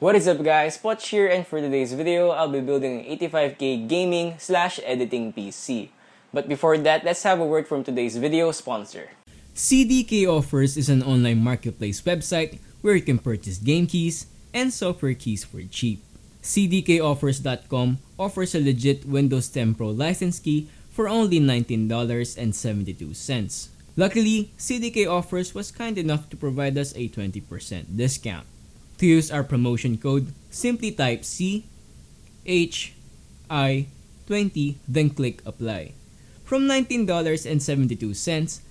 What is up guys, Poch here, and for today's video, I'll be building an 85K gaming/editing PC. But before that, let's have a word from today's video sponsor. CDK Offers is an online marketplace website where you can purchase game keys and software keys for cheap. CDKOffers.com offers a legit Windows 10 Pro license key for only $19.72. Luckily, CDK Offers was kind enough to provide us a 20% discount. To use our promotion code, simply type CHI20, then click apply. From $19.72,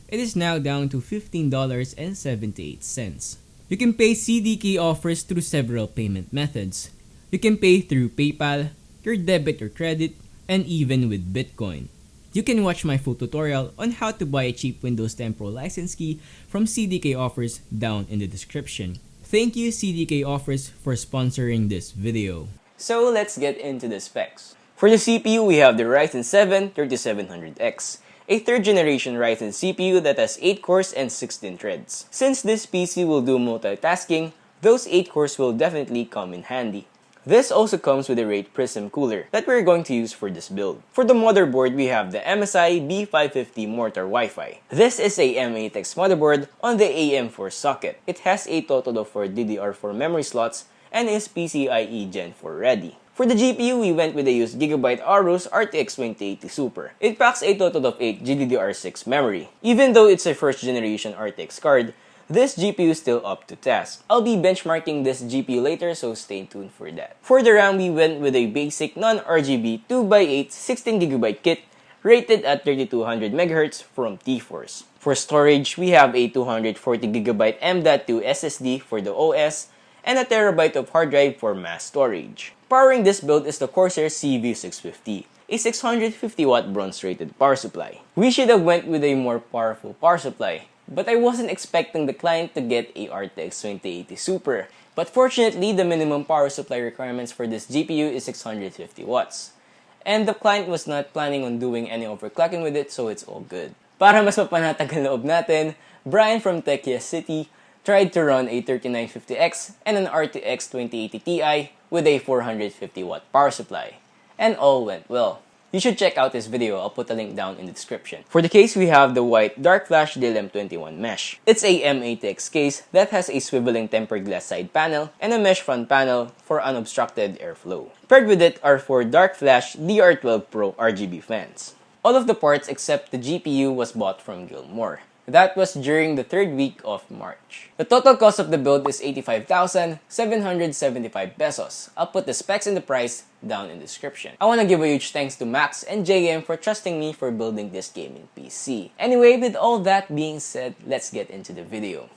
it is now down to $15.78. You can pay CDK Offers through several payment methods. You can pay through PayPal, your debit or credit, and even with Bitcoin. You can watch my full tutorial on how to buy a cheap Windows 10 Pro license key from CDK Offers down in the description. Thank you CDK Offers for sponsoring this video. So let's get into the specs. For the CPU, we have the Ryzen 7 3700X, a 3rd generation Ryzen CPU that has 8 cores and 16 threads. Since this PC will do multitasking, those 8 cores will definitely come in handy. This also comes with a Wraith Prism cooler that we're going to use for this build. For the motherboard, we have the MSI B550 MORTAR Wi-Fi. This is a M8X motherboard on the AM4 socket. It has a total of 4 DDR4 memory slots and is PCIe Gen 4 ready. For the GPU, we went with the used GIGABYTE AORUS RTX 2080 Super. It packs a total of 8 GDDR6 memory. Even though it's a 1st generation RTX card, this GPU is still up to task. I'll be benchmarking this GPU later, so stay tuned for that. For the RAM, we went with a basic non-RGB 2x8 16GB kit rated at 3200MHz from TFORCE. For storage, we have a 240GB M.2 SSD for the OS and a TB of hard drive for mass storage. Powering this build is the CORSAIR CV650, a 650W bronze-rated power supply. We should have went with a more powerful power supply, but I wasn't expecting the client to get a RTX 2080 Super. But fortunately, the minimum power supply requirements for this GPU is 650 watts. And the client was not planning on doing any overclocking with it, so it's all good. Para mas mapanatag ang loob natin, Brian from Techia City tried to run a 3950X and an RTX 2080 Ti with a 450 watt power supply. And all went well. You should check out this video, I'll put a link down in the description. For the case, we have the white DARKFLASH DLM21 mesh. It's a M8X case that has a swiveling tempered glass side panel and a mesh front panel for unobstructed airflow. Paired with it are 4 DARKFLASH DR12 Pro RGB fans. All of the parts except the GPU was bought from Gilmore. That was during the 3rd week of March. The total cost of the build is 85,775 pesos. I'll put the specs and the price down in the description. I want to give a huge thanks to Max and JM for trusting me for building this gaming PC. Anyway, with all that being said, let's get into the video.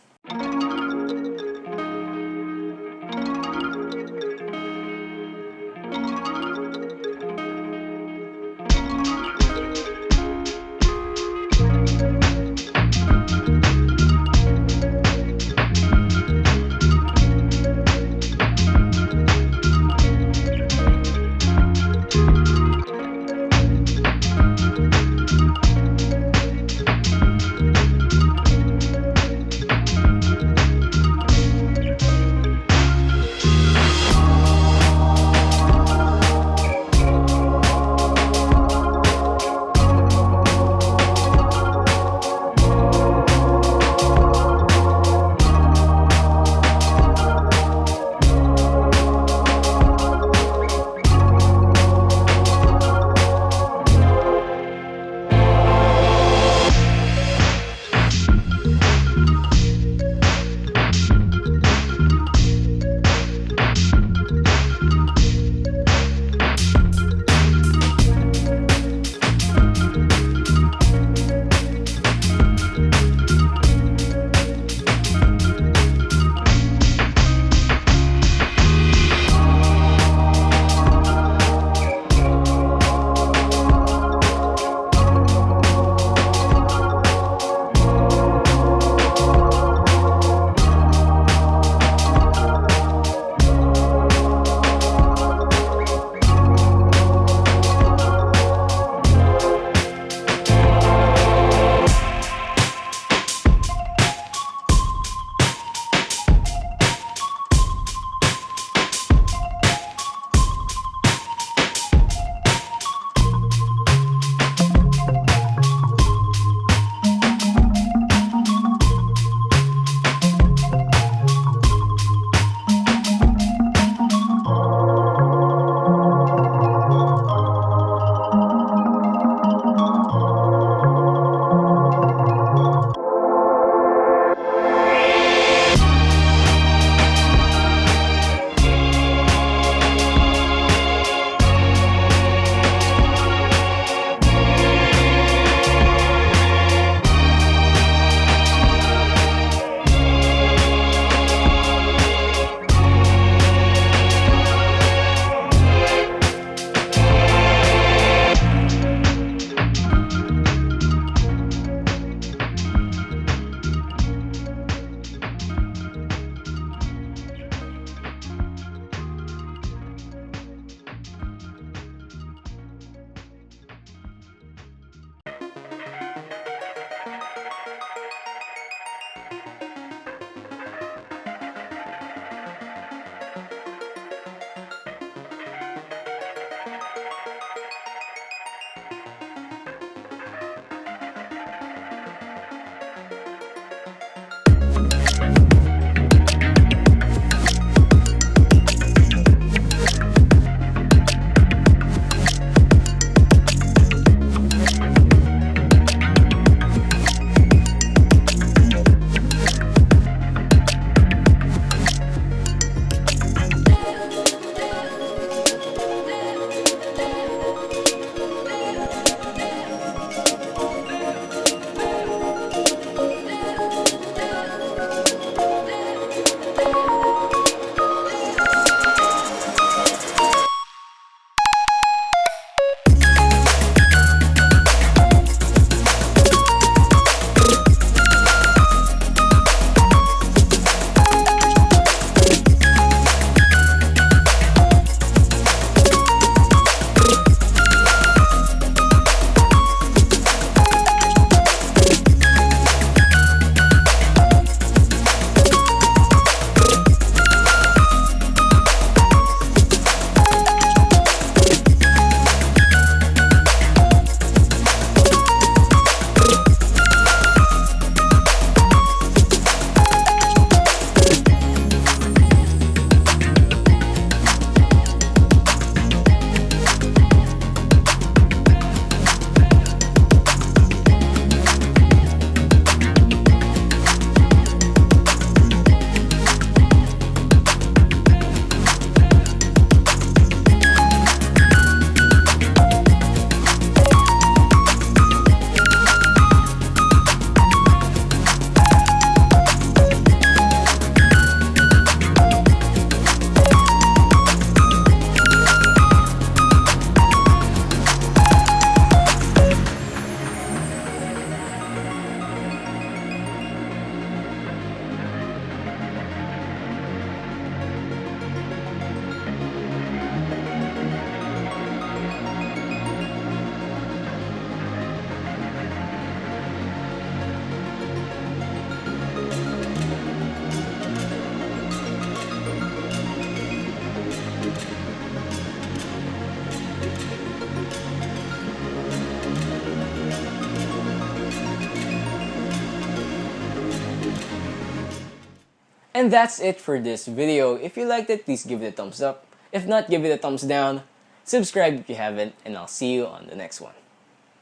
And that's it for this video. If you liked it, please give it a thumbs up. If not, give it a thumbs down. Subscribe if you haven't, and I'll see you on the next one.